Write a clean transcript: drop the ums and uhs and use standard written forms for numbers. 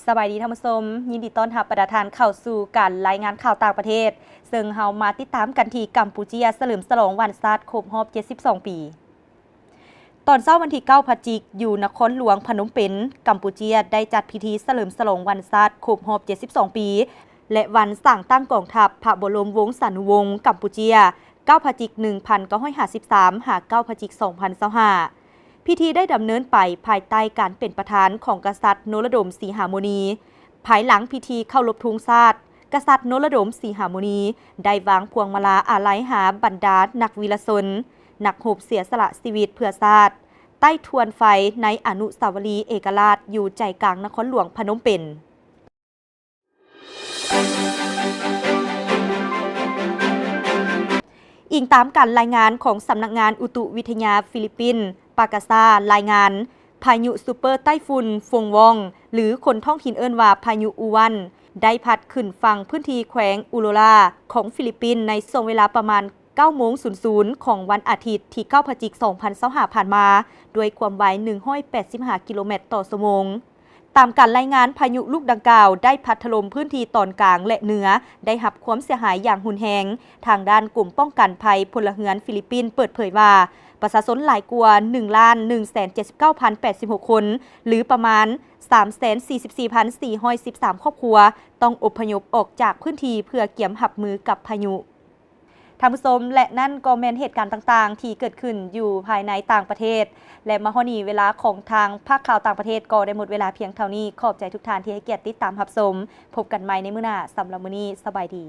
สบายดีท่านผู้ชมยินดีต้อนรับประธานเข้าสู่การรายงานข่าวต่างประเทศซึ่งเฮามาติดตามกันที่กัมพูชีเฉลิมฉลองวันชาติครบรอบ72 ปีตอนเช้าวันที่9 พฤศจิกายนอยู่นครหลวงพนมเปญกัมพูชีได้จัดพิธีเฉลิมฉลองวันชาติครบรอบ72 ปีและวันสร้างตั้งกองทัพพระบรมวงศานุวงศ์กัมพูชี9 พฤศจิกายน 1953 หา 9 พฤศจิกายน 2025พิธีได้ดำเนินไปภายใต้การเป็นประธานของกษัตริย์นรดมศรีหามุนีภายหลังพิธีเข้ารบธงชาติกษัตริย์นรดมศรีหามุนีได้วางพวงมาลาอาลัยหาบรรดานักวีรชนนักรบเสียสละชีวิตเพื่อชาติใต้ทวนไฟในอนุสาวรีย์เอกราชอยู่ใจกลางนครหลวงพนมเปญอิงตามการรายงานของสำนักงานอุตุวิทยาฟิลิปปินส์ปากาซารายงานพายุซูเปอร์ไต้ฝุ่นฟงวองหรือคนท้องถิ่นเอิ้นว่าพายุอูวันได้พัดขึ้นฝั่งพื้นที่แขวงอุโรลาของฟิลิปปินส์ในช่วงเวลาประมาณ 9:00 ของวันอาทิตย์ที่ 9 พฤศจิกายน 2025 ผ่านมาด้วยความไว185 กิโลเมตรต่อชั่วโมงตามการรายงานพายุลูกดังกล่าวได้พัดถล่มพื้นที่ตอนกลางและเหนือได้รับความเสียหายอย่างรุนแรงทางด้านกลุ่มป้องกันภัยพลเรือนฟิลิปปินส์เปิดเผยว่าประชาชนหลายกว่า 1,179,086 คนหรือประมาณ 344,413 ครอบครัวต้องอพยพออกจากพื้นที่เพื่อเกี่ยมรับมือกับพายุท่านผู้ชมและนั่นก็แม่นเหตุการณ์ต่างๆที่เกิดขึ้นอยู่ภายในต่างประเทศและมาฮอดนี้เวลาของทางภาคข่าวต่างประเทศก็ได้หมดเวลาเพียงเท่านี้ขอบใจทุกท่านที่ให้เกียรติติดตามรับชมพบกันใหม่ในมื้อหน้าสำหรับมื้อนี้สบายดี